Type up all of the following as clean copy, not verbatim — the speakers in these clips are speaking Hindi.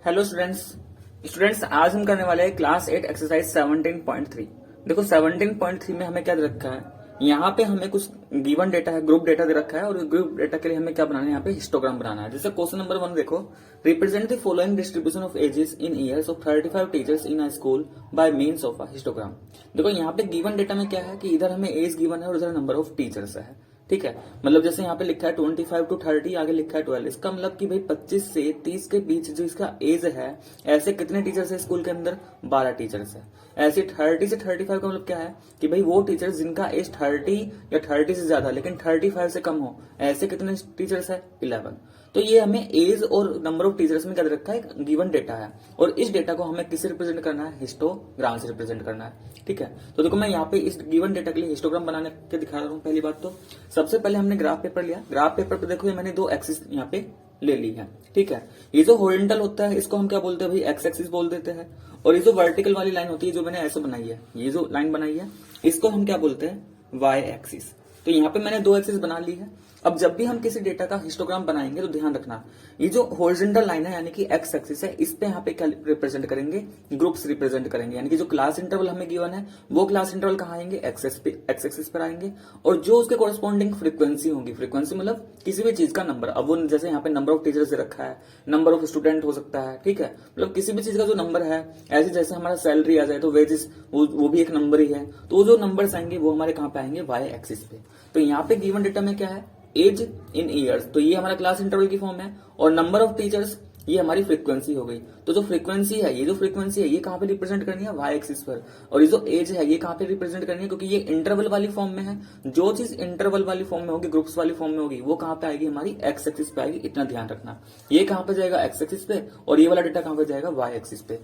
हेलो स्टूडेंट्स आज हम करने वाले हैं क्लास 8 एक्सरसाइज 17.3। देखो 17.3 में हमें क्या दे रखा है, यहाँ पे हमें कुछ गिवन डेटा है, ग्रुप डेटा दे रखा है और ग्रुप डेटा के लिए हमें क्या बनाना है, यहाँ पे हिस्टोग्राम बनाना है। जैसे क्वेश्चन नंबर 1 देखो, represent the following distribution of ages in years of 35 teachers in a school by means of a histogram. देखो यहाँ पे गिवन डेटा में क्या है कि इधर हमें एज गिवन है और इधर नंबर ऑफ टीचर्स है। ठीक है, मतलब जैसे यहाँ पे लिखा है 25 to 30, आगे लिखा है 12। इसका मतलब कि भाई 25 से 30 के बीच जो इसका एज है, ऐसे कितने टीचर्स है स्कूल के अंदर? 12 टीचर्स है। ऐसे 30 से 35 का मतलब क्या है कि भाई वो टीचर्स जिनका एज 30 या 30 से ज्यादा लेकिन 35 से कम हो, ऐसे कितने टीचर्स है? 11। तो ये हमें एज और नंबर ऑफ टीचर्स में क्या दे रखा है, एक गिवन डेटा है और इस डेटा को हमें किससे रिप्रेजेंट करना है? हिस्टोग्राम से रिप्रेजेंट करना है। ठीक है, तो देखो मैं यहाँ पे इस गिवन डेटा के लिए हिस्टोग्राम बनाने के दिखा रहा हूँ। पहली बात तो सबसे पहले हमने ग्राफ पेपर लिया। ग्राफ पेपर पे देखो ये मैंने दो एक्सिस यहाँ पे ले ली है। ठीक है, ये जो हॉरिजॉन्टल होता है इसको हम क्या बोलते हैं भाई? एक्स एक्सिस बोल देते हैं। और ये जो वर्टिकल वाली लाइन होती है जो मैंने ऐसे बनाई है, ये जो लाइन बनाई है इसको हम क्या बोलते हैं? Y axis. तो यहाँ पे मैंने दो एक्सिस बना ली है। अब जब भी हम किसी डेटा का हिस्टोग्राम बनाएंगे तो ध्यान रखना, ये जो हॉरिजॉन्टल लाइन है यानी कि एक्स एक्सिस है, इस पे यहाँ पे क्या रिप्रेजेंट करेंगे? ग्रुप्स रिप्रेजेंट करेंगे। यानी कि जो क्लास इंटरवल हमें गिवन है वो क्लास इंटरवल कहाँ आएंगे? एक्स एक्सिस पर आएंगे। और जो उसके कॉरेस्पॉन्डिंग फ्रीक्वेंसी होगी, फ्रीक्वेंसी मतलब किसी भी चीज का नंबर। अब वो जैसे यहाँ पे नंबर ऑफ टीचर्स दे रखा है, नंबर ऑफ स्टूडेंट हो सकता है। ठीक है, मतलब किसी भी चीज का जो नंबर है, ऐसे जैसे हमारा सैलरी आ जाए तो वेजेस वो भी एक नंबर ही है। तो वो जो नंबर्स आएंगे वो हमारे कहाँ पे आएंगे? वाई एक्सिस पे। तो यहाँ पे गिवन डेटा में क्या है? एज इन ईयर्स, तो ये हमारा क्लास इंटरवल की फॉर्म है। और नंबर ऑफ टीचर्स ये हमारी फ्रीक्वेंसी हो गई। तो जो फ्रीक्वेंसी है, ये जो फ्रीक्वेंसी है ये कहाँ पे रिप्रेजेंट करनी है? वाई एक्सिस पर। और ये जो एज है ये कहाँ पे रिप्रेजेंट करनी है? क्योंकि ये इंटरवल वाली फॉर्म में है। जो चीज इंटरवल वाली फॉर्म में होगी, ग्रुप्स वाली फॉर्म में होगी, वो कहाँ पे आएगी? हमारी एक्स एक्सिस पे आएगी। इतना ध्यान रखना, ये कहाँ पे जाएगा? एक्स एक्सिस पे। और ये वाला डेटा कहाँ पे जाएगा? वाई एक्सिस पे।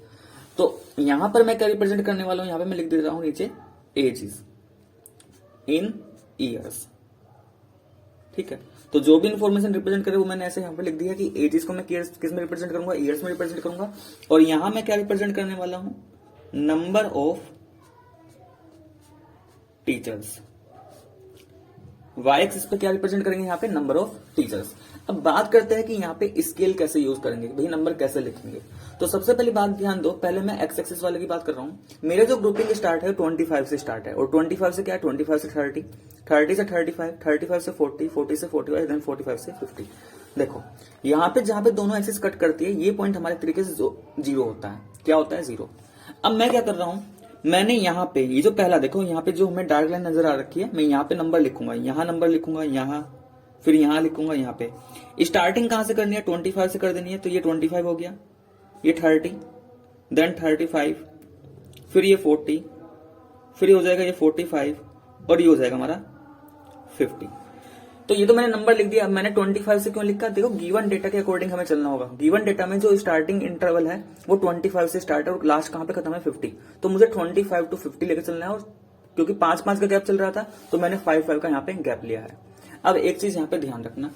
तो यहां पर मैं क्या रिप्रेजेंट करने वाला हूं? यहाँ पे मैं लिख देता हूं नीचे एज इन ईयर्स। ठीक है, तो जो भी इन्फॉर्मेशन रिप्रेजेंट करे वो मैंने ऐसे यहाँ पे लिख दिया कि एजेस को मैं किस में रिप्रेजेंट करूंगा? ईयर्स में रिप्रेजेंट करूंगा। और यहां मैं क्या रिप्रेजेंट करने वाला हूं? Number of teachers. Y axis पे क्या रिप्रेजेंट करेंगे? यहाँ पे नंबर ऑफ टीचर्स। अब बात करते हैं कि यहाँ पे स्केल कैसे यूज करेंगे, भाई नंबर कैसे लिखेंगे। तो सबसे पहली बात ध्यान दो, पहले मैं एक्स एक्सिस वाले की बात कर रहा हूँ। मेरे जो ग्रुपिंग स्टार्ट है 25 से स्टार्ट है। और 25 से क्या है? 25 से 30, 30 से 35, 35 से 40, 40 से 45, देन 45 से 50। देखो यहाँ पे जहां पे दोनों एक्सिस कट करती है, ये पॉइंट हमारे तरीके से जीरो होता है। क्या होता है? जीरो। अब मैं क्या कर रहा हूं, मैंने यहाँ पे ये जो पहला देखो, यहाँ पे जो हमें डार्क लाइन नजर आ रखी है, मैं यहाँ पे नंबर लिखूंगा, यहाँ नंबर लिखूंगा, यहाँ फिर यहाँ लिखूंगा। यहाँ पे स्टार्टिंग कहां से करनी है? 25 से कर देनी है। तो ये 25 हो गया, ये 30, देन 35, फिर ये 40, फिर ये हो जाएगा ये 45 और ये हो जाएगा हमारा 50। तो ये तो मैंने नंबर लिख दिया। अब मैंने 25 से क्यों लिखा? देखो गिवन डेटा के अकॉर्डिंग हमें चलना होगा। गिवन डेटा में जो स्टार्टिंग इंटरवल है वो 25 से स्टार्ट है और लास्ट कहां पे खत्म है? 50। तो मुझे 25 to 50 लेकर चलना है। और क्योंकि 5-5 का गैप चल रहा था तो मैंने 5-5 का यहाँ पे गैप लिया है। अब एक चीज यहाँ पे ध्यान रखना,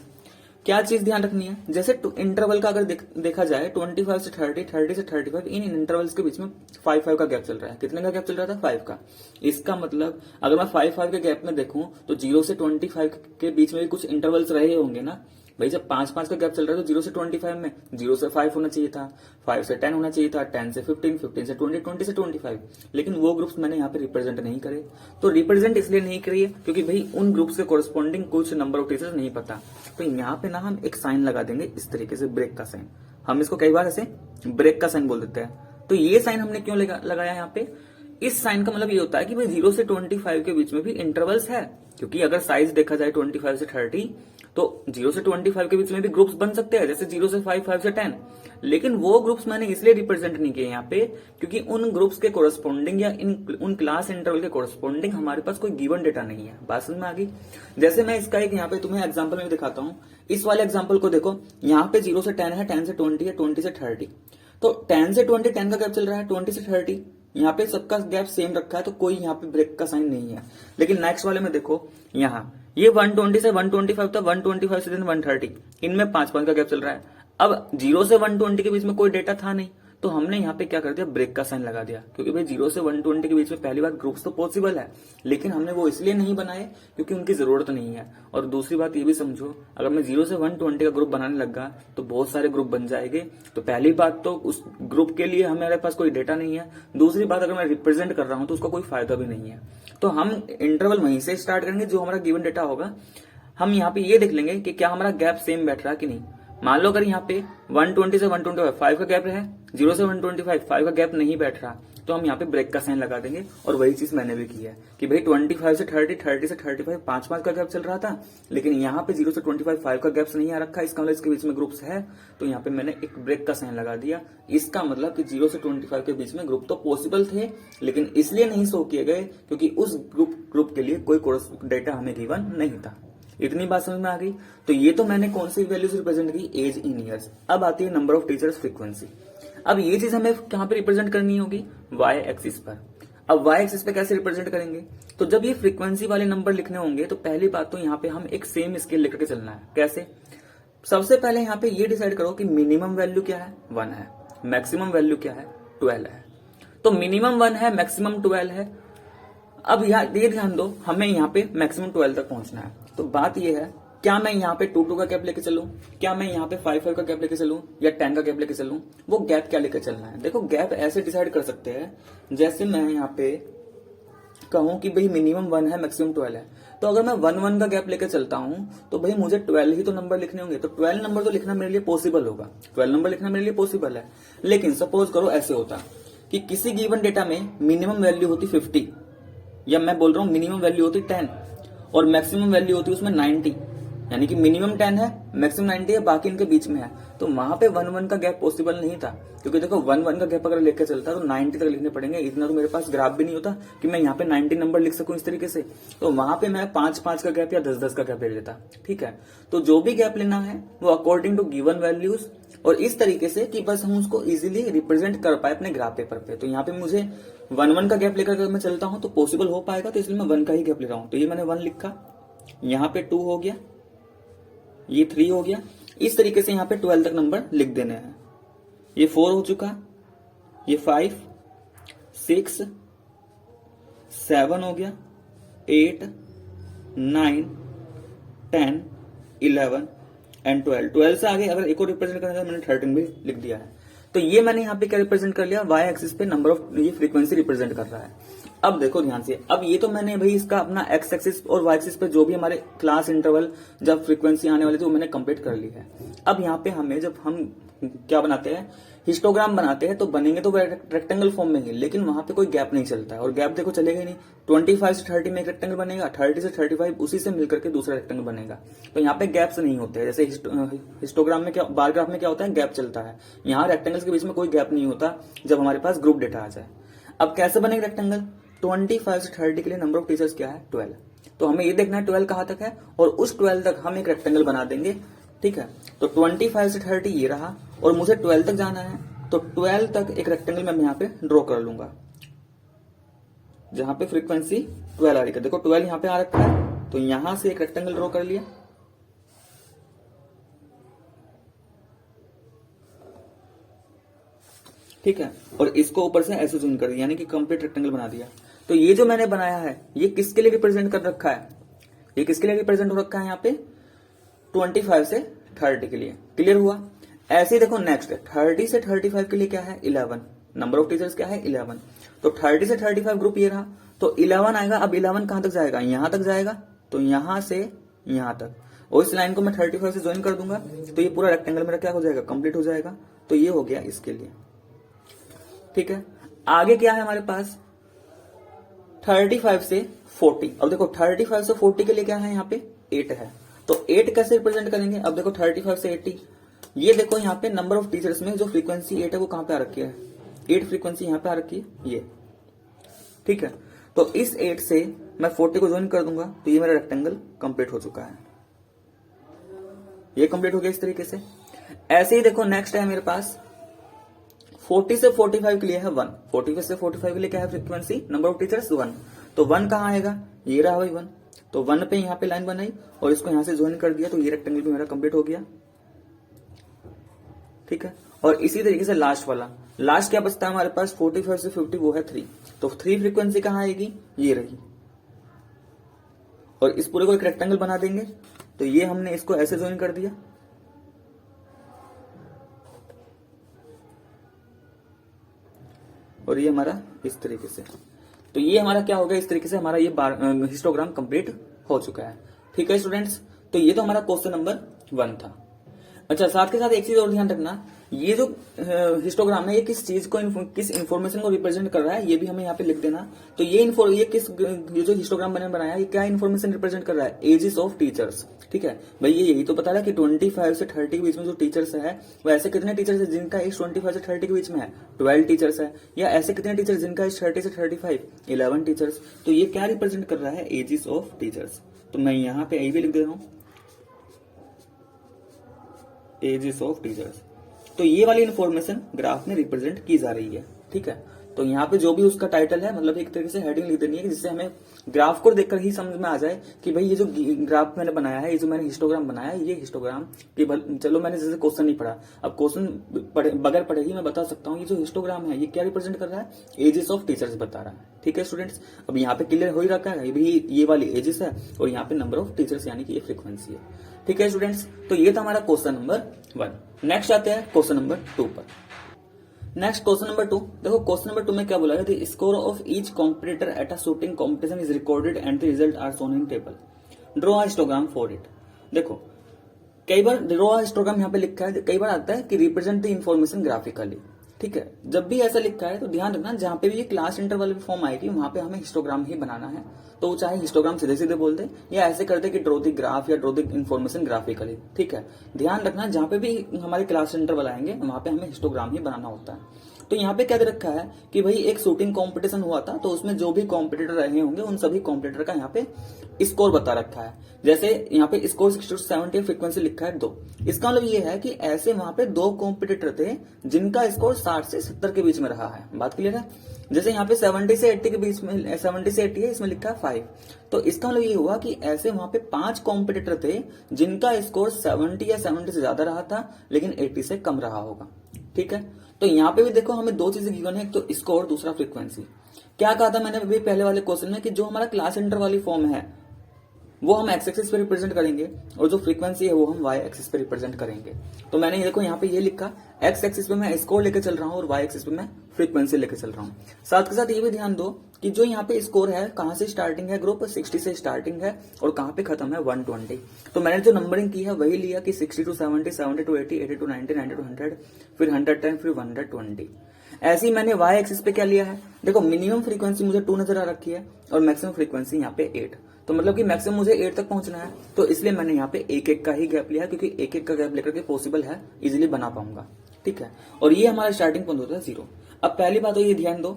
क्या चीज ध्यान रखनी है? जैसे इंटरवल का अगर देखा जाए 25 से 30, 30 से 35, इन इंटरवल्स के बीच में 5-5 का गैप चल रहा है। कितने का गैप चल रहा था? 5 का। इसका मतलब अगर मैं 5-5 के गैप में देखूं तो 0 से 25 के बीच में भी कुछ इंटरवल्स रहे होंगे ना भाई। जब 5-5 का गैप चल रहा है तो 0 से 25 में 0 से 5 होना चाहिए था, 5 से 10 होना चाहिए था, 10 से 15, 15 से 20, 20 से 25। लेकिन वो ग्रुप्स मैंने यहाँ पे रिप्रेजेंट नहीं करे। तो रिप्रेजेंट इसलिए नहीं करिए क्योंकि भाई उन ग्रुप्स के कोरस्पॉन्डिंग कुछ नंबर ऑफ टीचर्स नहीं पता। तो यहाँ पे ना हम एक साइन लगा देंगे इस तरीके से, ब्रेक का साइन। हम इसको कई बार ऐसे ब्रेक का साइन बोल देते हैं। तो ये साइन हमने क्यों लगाया यहाँ पे? इस साइन का मतलब ये होता है कि भाई 0 से 25 के बीच में भी इंटरवल्स है। क्योंकि अगर साइज देखा जाए 25 से 30 तो 0 से 25 के बीच में भी ग्रुप्स बन सकते हैं, जैसे 0 से 5, 5 से 10। लेकिन वो ग्रुप्स मैंने इसलिए रिप्रेजेंट नहीं किए यहाँ पे क्योंकि उन ग्रुप्स के कोरस्पॉन्डिंग या उन क्लास इंटरवल के कोरस्पॉन्डिंग हमारे पास कोई गिवन डेटा नहीं है। बात समझ में आ गई? जैसे मैं इसका एक यहाँ पे तुम्हें एग्जाम्पल में दिखाता हूँ। इस वाले एग्जाम्पल को देखो, यहाँ पे 0 से 10 है, 10 से 20 है, 20 से 30। तो 10 से 20, 10 का गैप चल रहा है, 20 से 30 यहाँ पे सबका गैप सेम रखा है। तो कोई यहाँ पे ब्रेक का साइन नहीं है। लेकिन नेक्स्ट वाले में देखो, यहाँ ये 120 से 125 था, 125 से 130, इनमें 5-5 का गैप चल रहा है। अब 0 से 120 के बीच में कोई डेटा था नहीं तो हमने यहाँ पे क्या कर दिया, ब्रेक का साइन लगा दिया, क्योंकि भाई 0 से 120 के बीच में पहली बात ग्रुप्स तो पॉसिबल है, लेकिन हमने वो इसलिए नहीं बनाए क्योंकि उनकी जरूरत नहीं है। और दूसरी बात ये भी समझो, अगर मैं 0 से 120 का ग्रुप बनाने लगा तो बहुत सारे ग्रुप बन जाएंगे। तो पहली बात तो उस ग्रुप के लिए हमारे पास कोई डेटा नहीं है, दूसरी बात अगर मैं रिप्रेजेंट कर रहा हूं तो उसका कोई फायदा भी नहीं है। तो हम इंटरवल वहीं से स्टार्ट करेंगे, जो हमारा गिवन डेटा होगा हम यहाँ पे ये देख लेंगे कि क्या हमारा गैप सेम बैठ रहा कि नहीं। मान लो अगर यहाँ पे 120 से 125 5 का गैप है, 0 से 125 5 का गैप नहीं बैठ रहा, तो हम यहाँ पे ब्रेक का साइन लगा देंगे। और वही चीज मैंने भी की है कि भाई 25 से 30, 30 से 35 5 का गैप चल रहा था, लेकिन यहाँ पे 0 से 25 5 का गैप्स नहीं आ रखा, इसका मतलब इसके बीच में ग्रुप्स है, तो यहाँ पे मैंने एक ब्रेक का साइन लगा दिया। इसका मतलब कि 0 से 25 के बीच में ग्रुप तो पॉसिबल थे, लेकिन इसलिए नहीं शो किए गए क्योंकि उस ग्रुप के लिए कोई डेटा हमें गिवन नहीं था। इतनी बात समझ में आ गई। तो ये तो मैंने कौन सी वैल्यूज रिप्रेजेंट की, एज इन ईयर्स। अब आती है नंबर ऑफ टीचर्स फ्रीक्वेंसी। अब ये चीज हमें कहां पे रिप्रेजेंट करनी होगी, वाई एक्सिस पर। अब वाई एक्सिस पे कैसे रिप्रेजेंट करेंगे, तो जब ये फ्रीक्वेंसी वाले नंबर लिखने होंगे तो पहली बात तो यहाँ पे हम एक सेम स्केल लेकर के चलना है। कैसे, सबसे पहले यहाँ पे ये डिसाइड करो कि मिनिमम वैल्यू क्या है, 1 है, मैक्सिमम वैल्यू क्या है, 12 है। तो मिनिमम 1 है, मैक्सिमम 12 है। अब ये ध्यान दो, हमें यहाँ पे मैक्सिमम 12 तक पहुंचना है। तो बात ये है, क्या मैं यहाँ पे 2 का गैप लेके चलूं, क्या मैं यहाँ पे 5 का गैप लेके चलूं, या 10 का गैप लेके चलूं, वो गैप क्या लेके चलना है। देखो गैप ऐसे डिसाइड कर सकते हैं, जैसे मैं यहाँ पे कहूं कि भाई मिनिमम 1 है, मैक्सिमम 12 है, तो अगर मैं 1 का गैप लेके चलता हूं तो भाई मुझे 12 ही तो नंबर लिखने होंगे। तो 12 नंबर तो लिखना मेरे लिए पॉसिबल होगा, 12 नंबर लिखना मेरे लिए पॉसिबल है। लेकिन सपोज करो ऐसे होता कि किसी गिवन डेटा में मिनिमम वैल्यू होती 50, या मैं बोल रहा हूं मिनिमम वैल्यू होती 10 और मैक्सिमम वैल्यू होती है उसमें 90, यानी कि मिनिमम 10 है, मैक्सिमम 90 है, बाकी इनके बीच में है। तो वहां पे 1 का गैप पॉसिबल नहीं था, क्योंकि देखो 1 का गैप अगर लेकर चलता तो 90 तक लिखने पड़ेंगे। इतना तो मेरे पास ग्राफ भी नहीं होता कि मैं यहाँ पे 90 नंबर लिख सकूं इस तरीके से। तो वहां पे मैं 5 का गैप या 10 का गैप ले लेता। ठीक है, तो जो भी गैप लेना है वो अकॉर्डिंग टू गिवन वैल्यूज, और इस तरीके से कि बस हम उसको इजीली रिप्रेजेंट कर पाए अपने ग्राफ पेपर पे। तो यहाँ पे मुझे 1 का गैप लेकर मैं चलता हूं तो पॉसिबल हो पाएगा, तो इसलिए मैं 1 का ही गैप ले रहा हूं। तो ये मैंने 1 लिखा, यहाँ पे 2 हो गया, ये 3 हो गया। इस तरीके से यहाँ पे 12 तक नंबर लिख देने हैं। ये 4 हो चुका, ये 5, 6, 7 हो गया, 8, 9, 10, 11 एंड 12। 12 से आगे अगर एक और रिप्रेजेंट करना है, मैंने 13 भी लिख दिया है। तो ये मैंने यहाँ पे क्या रिप्रेजेंट कर लिया, वाई एक्सिस पे नंबर ऑफ, ये फ्रीक्वेंसी रिप्रेजेंट कर रहा है। अब देखो ध्यान से, अब ये तो मैंने भाई इसका अपना एक्स एक्सिस और वाई एक्सिस पे जो भी हमारे क्लास इंटरवल जब फ्रीक्वेंसी आने वाली थी वो मैंने कंप्लीट कर ली है। अब यहाँ पे हमें, जब हम क्या बनाते हैं, हिस्टोग्राम बनाते हैं, तो बनेंगे तो रेक्टेंगल फॉर्म में ही, लेकिन वहां पे कोई गैप नहीं चलता है। और गैप देखो चलेगा ही नहीं। 25 से 30 में एक रेक्टेंगल बनेगा, 30 से 35 उसी से मिलकर के दूसरा रेक्टेंगल बनेगा। तो यहाँ पे गैप्स नहीं होते हैं। जैसे हिस्टोग्राम में क्या, बार ग्राफ में क्या होता है, गैप चलता है। यहाँ रेक्टेंगल्स के बीच में कोई गैप नहीं होता जब हमारे पास ग्रुप डेटा आ जाए। अब कैसे बनेगा रेक्टेंगल, 25 से 30 के लिए नंबर ऑफ टीचर्स क्या है, 12। तो हमें ये देखना है 12 कहां तक है, और उस 12 तक हम एक रेक्टेंगल बना देंगे। ठीक है, तो 25 से 30 ये रहा, और मुझे 12 तक जाना है, तो 12 तक एक रेक्टेंगल मैं यहाँ पे ड्रॉ कर लूंगा, जहां पे फ्रीक्वेंसी 12 आ रही है। देखो 12 यहाँ पे आ रखा है, तो यहां से एक रेक्टेंगल ड्रॉ कर लिया। ठीक है, और इसको ऊपर से ऐसे जूम कर दिया, यानी कि कंप्लीट रेक्टेंगल बना दिया। तो ये जो मैंने बनाया है ये किसके लिए रिप्रेजेंट कर रखा है, ये किसके लिए रिप्रेजेंट हो रखा है, यहाँ पे 25 से 30 के लिए। क्लियर हुआ। ऐसे ही देखो नेक्स्ट 30 से 35 के लिए क्या है, 11। नंबर ऑफ टीचर्स क्या है, 11। तो 30 से 35 ग्रुप ये रहा, तो 11 आएगा। अब 11 कहां तक जाएगा, यहां तक जाएगा, तो यहां से यहां तक, और इस लाइन को मैं 35 से ज्वाइन कर दूंगा, तो ये पूरा रेक्टेंगल मेरा क्या हो जाएगा, कंप्लीट हो जाएगा। तो ये हो गया इसके लिए। ठीक है, आगे क्या है हमारे पास, 35 से 40। अब देखो 35 से 40 के लिए क्या है, यहाँ पे 8 है। तो 8 कैसे रिप्रेजेंट करेंगे, अब देखो 35 से 80, ये देखो यहाँ पे नंबर ऑफ टीचर्स में जो फ्रीक्वेंसी 8 है वो कहां पे आ रखी है, 8 फ्रीक्वेंसी यहाँ पे आ रखी है ये। ठीक है, तो इस 8 से मैं 40 को ज्वाइन कर दूंगा, तो ये मेरा रेक्टेंगल कंप्लीट हो चुका है, ये कंप्लीट हो गया इस तरीके से। ऐसे ही देखो नेक्स्ट है मेरे पास 40 से 45 के लिए है 1। 45 से 45 के लिए क्या है फ्रीक्वेंसी, नंबर ऑफ टीचर्स 1। तो 1 कहां आएगा, ये रहा भाई 1। तो 1 पे यहाँ पे लाइन बनाई और इसको यहां से ज्वाइन कर दिया, तो ये रेक्टेंगल भी मेरा कंप्लीट हो गया। ठीक है, और इसी तरीके से लास्ट लास्ट क्या बचता है हमारे पास 45 से 50, वो है 3। तो 3 फ्रीक्वेंसी कहाँ आएगी, ये रही। और इस पूरे को एक रेक्टेंगल बना देंगे। तो ये हमने इसको ऐसे ज्वाइन कर दिया, और ये हमारा इस तरीके से। तो ये हमारा क्या हो गया, इस तरीके से हमारा ये हिस्टोग्राम कंप्लीट हो चुका है। ठीक है स्टूडेंट्स, तो ये तो हमारा क्वेश्चन नंबर 1 था। अच्छा, साथ के साथ एक चीज और ध्यान रखना, ये जो हिस्टोग्राम है ये किस चीज को, किस इन्फॉर्मेशन को रिप्रेजेंट कर रहा है, ये भी हमें यहाँ पे लिख देना। तो ये जो हिस्टोग्राम मैंने बनाया ये क्या इन्फॉर्मेशन रिप्रेजेंट कर रहा है, एजेस ऑफ टीचर्स। ठीक है भाई, ये यही तो पता रहा कि 25 से 30 के बीच में जो टीचर्स है, वो ऐसे कितने टीचर्स है जिनका एज 25 से 30 के बीच में है, 12 टीचर्स है। या ऐसे कितने टीचर्स जिनका एज 30 से 35, 11 टीचर्स। तो ये क्या रिप्रेजेंट कर रहा है, एजेस ऑफ टीचर्स। तो मैं यहाँ पे ये भी लिख दे रहा हूँ, एजेस ऑफ टीचर्स। तो ये वाली इन्फॉर्मेशन ग्राफ में रिप्रेजेंट की जा रही है। ठीक है, तो यहाँ पे जो भी उसका टाइटल है, मतलब एक तरीके से हेडिंग लिख देनी है, जिससे हमें ग्राफ को देखकर ही समझ में आ जाए कि भाई ये जो ग्राफ मैंने बनाया है, ये जो मैंने हिस्टोग्राम बनाया है, ये हिस्टोग्राम की चलो मैंने जैसे क्वेश्चन नहीं पढ़ा, अब क्वेश्चन बगैर पढ़े ही मैं बता सकता हूँ ये जो हिस्टोग्राम है ये क्या रिप्रेजेंट कर रहा है, एजेस ऑफ टीचर्स बता रहा है। ठीक है स्टूडेंट्स, अब यहाँ पे क्लियर हो ही रखा है, ये वाली एजेस है और यहाँ पे नंबर ऑफ टीचर्स यानी कि ये फ्रीक्वेंसी है। ठीक है स्टूडेंट्स, तो ये था हमारा क्वेश्चन नंबर 1। नेक्स्ट आते हैं क्वेश्चन नंबर 2 पर। नेक्स्ट क्वेश्चन नंबर 2, देखो क्वेश्चन नंबर 2 में क्या बोला है, the score of each competitor at a shooting competition is recorded and the result are shown in table, draw a histogram for it. देखो कई बार ड्रॉ अ हिस्टोग्राम यहाँ पे लिखा है, कई बार आता है कि रिप्रेजेंट द इन्फॉर्मेशन ग्राफिकली। ठीक है, जब भी ऐसा लिखा है तो ध्यान रखना, जहां पे भी ये क्लास इंटरवल फॉर्म आएगी वहां पे हमें हिस्टोग्राम ही बनाना है। तो वो चाहे हिस्टोग्राम सीधे सीधे बोल दे या ऐसे कर दे कि ड्रॉ द ग्राफ या ड्रॉ द इन्फॉर्मेशन ग्राफिकली। ठीक है, ध्यान रखना जहां पे भी हमारे क्लास इंटरवल आएंगे वहां पे हमें हिस्टोग्राम ही बनाना होता है। तो यहाँ पे क्या दे रखा है कि भाई एक शूटिंग कंपटीशन हुआ था, तो उसमें जो भी कॉम्पिटिटर रहे होंगे उन सभी कॉम्पिटिटर का यहाँ पे स्कोर बता रखा है। जैसे यहाँ पे स्कोर 60 से 70, फ्रीक्वेंसी लिखा है 2। इसका मतलब ये है कि ऐसे वहां पे 2 कॉम्पिटिटर थे जिनका स्कोर 60 से 70 के बीच में रहा है। बात क्लियर है। जैसे यहाँ पे 70 से 80 के बीच में, 70 से 80 है, इसमें लिखा है 5। तो इसका मतलब ये हुआ कि ऐसे वहां पे 5 कॉम्पिटिटर थे जिनका स्कोर 70 या 70 से ज्यादा रहा था लेकिन 80 से कम रहा होगा। ठीक है, तो यहाँ पे भी देखो हमें 2 चीजें गिवन है, एक तो स्कोर, दूसरा फ्रीक्वेंसी। क्या कहा था मैंने अभी पहले वाले क्वेश्चन में कि जो हमारा क्लास इंटर वाली फॉर्म है वो हम एक्स एक्सिस पे रिप्रेजेंट करेंगे और जो फ्रीक्वेंसी है वो हम वाई एक्सिस पे रिप्रेजेंट करेंगे। तो मैंने देखो यहाँ पे ये लिखा, एक्स एक्सिस पे मैं स्कोर लेके चल रहा हूँ और वाई एक्सिस पे मैं फ्रीक्वेंसी लेके चल रहा हूँ। साथ के साथ ये भी ध्यान दो कि जो यहाँ पे स्कोर है कहाँ से स्टार्टिंग है, ग्रुप 60 से स्टार्टिंग है और कहाँ पे खत्म है 120। तो मैंने जो नंबरिंग की है वही लिया कि 60 टू 70, 70 टू 80, 80 टू 90, 90 टू 100, फिर 110, फिर 120। ऐसे ही मैंने वाई एक्सिस पे क्या लिया है, देखो मिनिमम फ्रीक्वेंसी मुझे 2 नजर आ रखी है और मैक्सिमम फ्रीक्वेंसी यहाँ पे 8। तो मतलब कि मैक्सिमम मुझे 8 तक पहुंचना है, तो इसलिए मैंने यहाँ पे एक का ही गैप लिया, क्योंकि एक का गैप लेकर के पॉसिबल है, इजिली बना पाऊंगा। ठीक है, और ये हमारा स्टार्टिंग पॉइंट होता है 0। अब पहली बात तो ये ध्यान दो,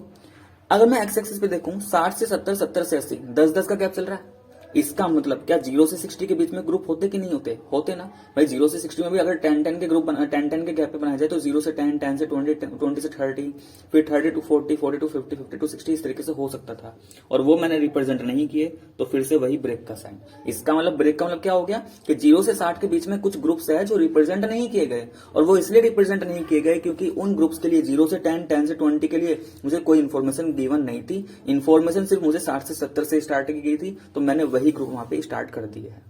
अगर मैं एक्स एक्सिस पे देखूं 60 से 70, 70 से 80, 10-10 का गैप चल रहा है। इसका मतलब क्या 0 से 60 के बीच में ग्रुप होते कि नहीं होते, होते ना भाई। 0 से 60 में भी अगर 10-10 के ग्रुप 10-10 के गैप पे बनाया जाए तो 0 से 10, 10 से 20, 20 से 30, फिर 30 टू 40, 40 टू 50, 50 टू 60, इस तरीके से हो सकता था। और वो मैंने रिप्रेजेंट नहीं किए, तो फिर से वही ब्रेक का साइन। इसका मतलब ब्रेक का मतलब क्या हो गया कि 0 से 60 के बीच में कुछ ग्रुप्स है जो रिप्रेजेंट नहीं किए गए, और वो इसलिए रिप्रेजेंट नहीं किए गए क्योंकि उन ग्रुप्स के लिए 0 से 10, 10 से 20 के लिए मुझे कोई इन्फॉर्मेशन गिवन नहीं थी। इन्फॉर्मेशन सिर्फ मुझे 60 से 70 से स्टार्ट की गई थी, तो मैंने वही ग्रुप वहां पे स्टार्ट कर दिए है।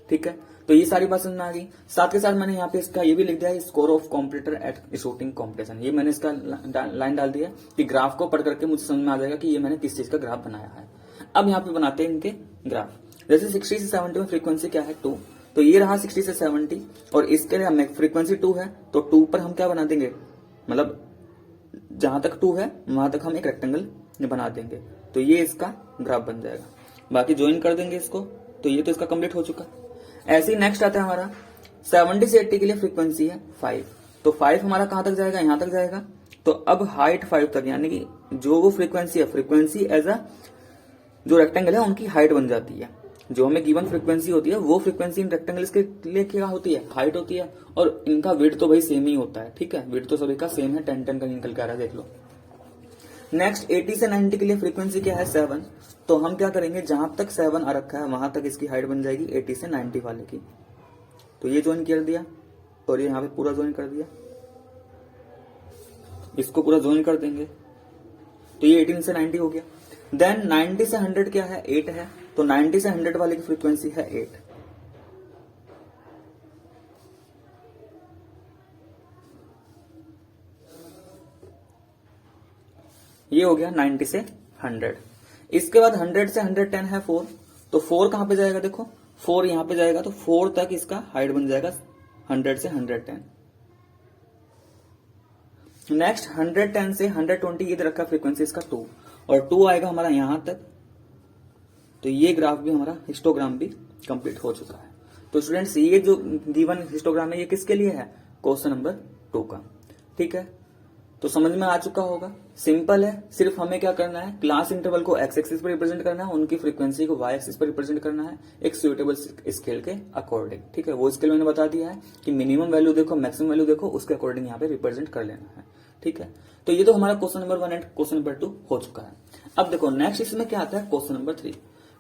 ठीक है, तो ये सारी बात समझ में आ गई। साथ के साथ मैंने यहाँ पे इसका ये भी लिख दिया है, score of competitor at shooting competition. ये मैंने इसका लाइन डाल दिया कि ग्राफ को पढ़ करके मुझे समझ में आ जाएगा कि ये मैंने किस चीज का ग्राफ बनाया है। अब यहाँ पे बनाते हैं इनके ग्राफ। जैसे 60 से 70 में फ्रीक्वेंसी क्या है 2, तो ये रहा 60 से 70 और इसके लिए फ्रीक्वेंसी 2 है, तो 2 पर हम क्या बना देंगे, मतलब जहां तक 2 है वहां तक हम एक रेक्टेंगल बना देंगे, तो ये इसका ग्राफ बन जाएगा। बाकी ज्वाइन कर देंगे इसको, तो ये तो इसका कंप्लीट हो चुका। ऐसे ही नेक्स्ट आता है हमारा 70 से 80 के लिए फ्रीक्वेंसी है 5, तो 5 हमारा कहां तक जाएगा, यहां तक जाएगा। तो अब हाइट 5 तक, यानी कि जो वो फ्रीक्वेंसी है, फ्रीक्वेंसी एज अ जो रेक्टेंगल है उनकी हाइट बन जाती है। जो हमें गिवन फ्रीक्वेंसी होती है वो फ्रीक्वेंसी इन रेक्टेंगल्स के लिए क्या होती है, हाइट होती है। और इनका विड्थ तो भाई सेम ही होता है। ठीक है, विड्थ तो सभी का सेम है, 10-10 का निकल के आ रहा है, देख लो। नेक्स्ट 80 से 90 के लिए फ्रीक्वेंसी क्या है 7, तो हम क्या करेंगे, जहां तक 7 आ रखा है वहां तक इसकी हाइट बन जाएगी 80 से 90 वाले की। तो ये ज्वाइन कर दिया और ये यहाँ पे पूरा ज्वाइन कर दिया, इसको पूरा ज्वाइन कर देंगे तो ये 18 से 90 हो गया। देन 90 से 100 क्या है, 8 है, तो 90 से 100 वाले की फ्रीक्वेंसी है 8। ये हो गया 90 से 100। इसके बाद 100 से 110 है 4, तो 4 कहां पे जाएगा, देखो 4 यहां पे जाएगा, तो 4 तक इसका हाइट बन जाएगा 100 से 110। नेक्स्ट 110 से 120 ये रखा फ्रीक्वेंसी इसका 2, और 2 आएगा हमारा यहां तक। तो ये ग्राफ भी हमारा हिस्टोग्राम भी कंप्लीट हो चुका है। तो स्टूडेंट्स ये जो गिवन हिस्टोग्राम है ये किसके लिए है, क्वेश्चन नंबर 2 का। ठीक है, तो समझ में आ चुका होगा, सिंपल है। सिर्फ हमें क्या करना है, क्लास इंटरवल को एक्स एक्सिस पर रिप्रेजेंट करना है, उनकी फ्रीक्वेंसी को वाई एक्सिस पर रिप्रेजेंट करना है एक सुइटेबल स्केल के अकॉर्डिंग। ठीक है, वो स्केल मैंने बता दिया है कि मिनिमम वैल्यू देखो, मैक्सिमम वैल्यू देखो, उसके अकॉर्डिंग यहाँ पे रिप्रेजेंट कर लेना है। ठीक है, तो ये तो हमारा question number 1 and question number 2 हो चुका है। अब देखो नेक्स्ट इसमें क्या आता है, क्वेश्चन नंबर 3।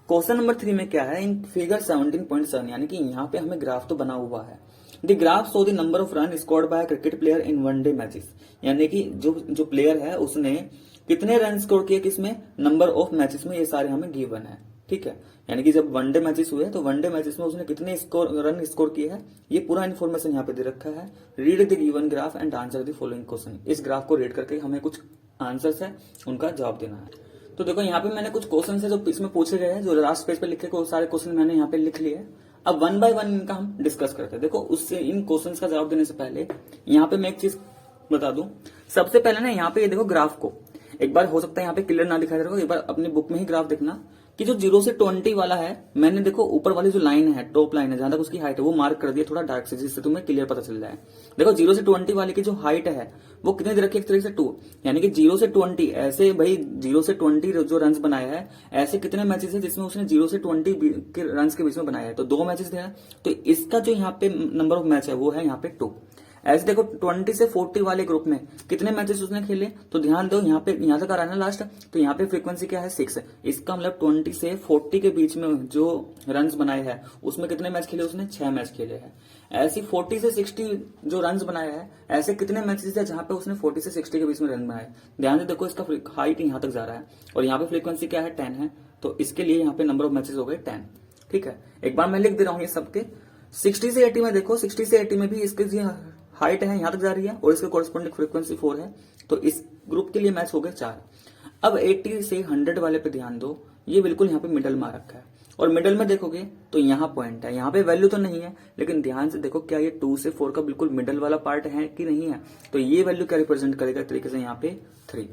क्वेश्चन नंबर 3 में क्या है, इन फिगर 17.7 यानी कि यहाँ पे हमें ग्राफ तो बना हुआ है। The graph show the number of run scored by cricket player in one day matches, यानी कि जो प्लेयर है उसने कितने रन स्कोर किए किसमें, नंबर ऑफ मैचेस में, ये सारे हमें गिवन है। ठीक है, यानी कि जब वनडे मैचेस हुए तो वनडे मैचेस में उसने कितने रन स्कोर किए हैं, ये पूरा इन्फॉर्मेशन यहाँ पे दे रखा है। Read the given graph and answer the following question. इस ग्राफ को रीड करके हमें कुछ आंसर्स है उनका जवाब देना है। तो देखो यहाँ पे मैंने कुछ क्वेश्चन है जो इसमें पूछे गए हैं, जो लास्ट पेज पे लिखे गए सारे क्वेश्चन मैंने यहाँ पे लिख लिए। अब 1 बाय 1 इनका हम डिस्कस करते हैं। देखो उससे इन क्वेश्चंस का जवाब देने से पहले यहाँ पे मैं एक चीज बता दूं। सबसे पहले ना यहाँ पे ये देखो ग्राफ को एक बार, हो सकता है यहाँ पे क्लियर ना दिखाई दे रहा हो, एक बार अपनी बुक में ही ग्राफ देखना कि जो 0 से 20 वाला है, मैंने देखो ऊपर वाली जो लाइन है, टॉप लाइन है, जहां तक उसकी हाइट है वो मार्क कर दिया थोड़ा डार्क से, जिससे तुम्हें क्लियर पता चल जाए। देखो 0 से 20 वाले की जो हाइट है वो कितने दे रखी है, एक तरीके से 2, यानी कि 0 से 20 ऐसे भाई 0 से 20 जो रन बनाया है, ऐसे कितने मैचेस है जिसमें उसने 0 से 20 के रन के बीच में बनाया है, तो 2 मैचेस थे। तो इसका जो यहाँ पे नंबर ऑफ मैच है वो है यहाँ पे 2। ऐसे देखो 20 से 40 वाले ग्रुप में कितने मैचेस उसने खेले, तो ध्यान दो यहाँ पे, यहाँ तक आ रहा है ना लास्ट, तो यहाँ पे फ्रीक्वेंसी क्या है 6 है। इसका मतलब 20 से 40 के बीच में जो रन्स बनाए हैं उसमें कितने मैच खेले उसने, 6 मैच खेले हैं। ऐसी 40 से 60 जो रन्स बनाए हैं, ऐसे कितने मैचेस है जहां पे उसने 40 से 60 के बीच में रन बनाए। ध्यान से देखो इसका हाइट यहाँ तक जा रहा है और यहाँ पे फ्रीक्वेंसी क्या है 10 है, तो इसके लिए यहाँ पे नंबर ऑफ मैचेस हो गए 10। ठीक है, एक बार मैं लिख दे रहा हूँ ये सबके। 60 से 80 में देखो, 60 से 80 में भी इसकी हाइट है यहाँ तक जा रही है और इसके कोरस्पोंडिंग फ्रीक्वेंसी 4 है, तो इस ग्रुप के लिए मैच हो गए 4। अब 80 से 100 वाले पे ध्यान दो, ये बिल्कुल यहाँ पे मिडल में आ रखा है और मिडल में देखोगे तो यहाँ पॉइंट है, यहाँ पे वैल्यू तो नहीं है, लेकिन ध्यान से देखो क्या ये 2 से 4 का बिल्कुल मिडल वाला पार्ट है कि नहीं है, तो ये वैल्यू क्या रिप्रेजेंट करेगा तरीके से यहाँ पे 3।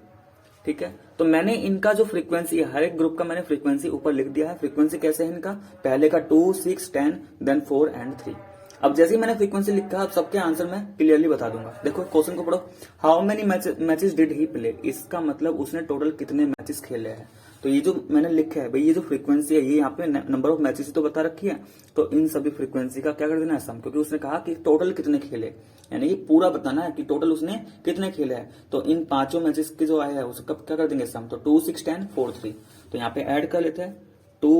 ठीक है, तो मैंने इनका जो फ्रीक्वेंसी है, हर एक ग्रुप का मैंने फ्रीक्वेंसी ऊपर लिख दिया है। फ्रीक्वेंसी कैसे है इनका, पहले का 2, 6, 10, देन 4 एंड 3। अब जैसे ही मैंने फ्रीक्वेंसी लिखा, अब सबके आंसर मैं क्लियरली बता दूंगा। देखो क्वेश्चन को पढ़ो, how many matches did he play, इसका मतलब उसने टोटल कितने मैचेस खेले हैं। तो ये जो मैंने लिखा है भाई, ये जो फ्रीक्वेंसी है ये यहाँ पे नंबर ऑफ मैचेस तो बता रखी है, तो इन सभी फ्रीक्वेंसी का क्या कर देना है सम, क्योंकि उसने कहा कि टोटल कितने खेले, यानी कि पूरा बताना है कि टोटल उसने कितने खेले हैं। तो इन 5 मैचेस के जो आया है उसका क्या कर देंगे सम, तो 2, 6, 10, 4, 3। तो यहाँ पे ऐड कर लेते हैं 2,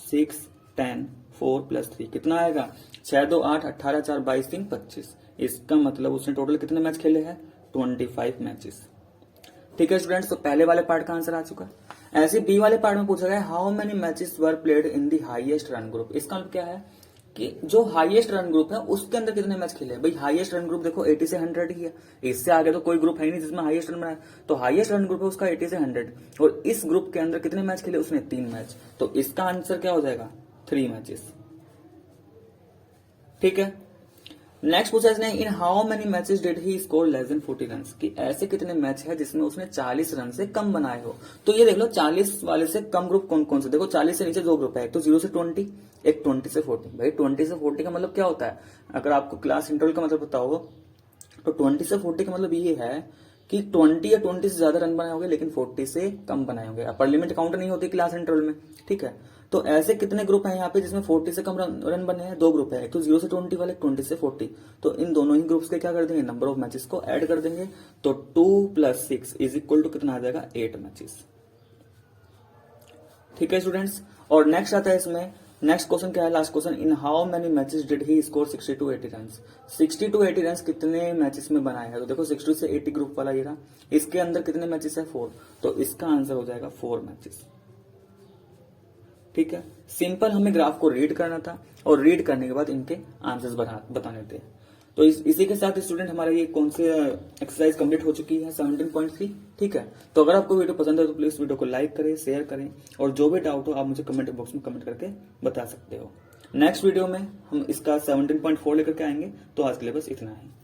6, 10, 4 + 3 कितना आएगा, 6, 2, 8, 18, 4, 22, 3, 25। इसका मतलब उसने टोटल कितने मैच खेले हैं, 25 मैचेस। ठीक है स्टूडेंट्स, तो पहले वाले पार्ट का आंसर आ चुका है। ऐसे बी वाले पार्ट में पूछा गया how many matches were played in the highest run group. इसका मतलब क्या है कि जो हाईएस्ट रन ग्रुप है उसके अंदर कितने मैच खेले हैं। भाई हाईएस्ट रन ग्रुप देखो 80 से 100 ही है, इससे आगे तो कोई ग्रुप है ही नहीं जिसमें हाईएस्ट रन बनाए, तो हाईएस्ट रन ग्रुप है उसका 80 से 100, और इस ग्रुप के अंदर कितने मैच खेले उसने, 3 मैच, तो इसका आंसर क्या हो जाएगा 3 मैचेस। ठीक है, नेक्स्ट पूछा इसने in how many matches did he score less than 40 run, कि ऐसे कितने मैच है जिसमें उसने 40 रन से कम बनाए हो। तो ये देख लो 40 वाले से कम ग्रुप कौन कौन से, देखो 40 से नीचे 2 ग्रुप है, एक तो 0 से 20, एक 20 से 40। भाई 20 से 40 का मतलब क्या होता है, अगर आपको क्लास इंटरवल का मतलब पता हो तो 20 से 40 का मतलब ये है कि 20 या 20 से ज्यादा रन बनाए होंगे लेकिन 40 से कम बनाए होंगे। अपर लिमिट काउंट नहीं होती क्लास इंटरवल में। ठीक है, तो ऐसे कितने ग्रुप हैं यहाँ पे जिसमें 40 से कम रन बने हैं, 2 ग्रुप है, एक तो 0 से 20 वाले, 20 से 40। तो इन दोनों ही ग्रुप्स के क्या कर देंगे, नंबर ऑफ मैचेस को ऐड कर देंगे, तो 2 + 6 = कितना आ जाएगा 8 मैचेस। ठीक है स्टूडेंट्स, और नेक्स्ट आता है इसमें नेक्स्ट क्वेश्चन क्या है, last question, in how many matches did he score 60 to 80 run. 60 to 80 run कितने मैचेस में बनाया है, तो देखो 60 से 80 ग्रुप वाला ये रहा, इसके अंदर कितने मैचेस है 4, तो इसका आंसर हो जाएगा 4 मैचेस। ठीक है, सिंपल हमें ग्राफ को रीड करना था और रीड करने के बाद इनके आंसर्स बताने थे। तो इसी के साथ स्टूडेंट हमारा ये कौन से एक्सरसाइज कंप्लीट हो चुकी है 17.3। ठीक है, तो अगर आपको वीडियो पसंद है तो प्लीज वीडियो को लाइक करें, शेयर करें, और जो भी डाउट हो आप मुझे कमेंट बॉक्स में कमेंट करके बता सकते हो। नेक्स्ट वीडियो में हम इसका 17.4 लेकर के आएंगे। तो आज के लिए बस इतना है।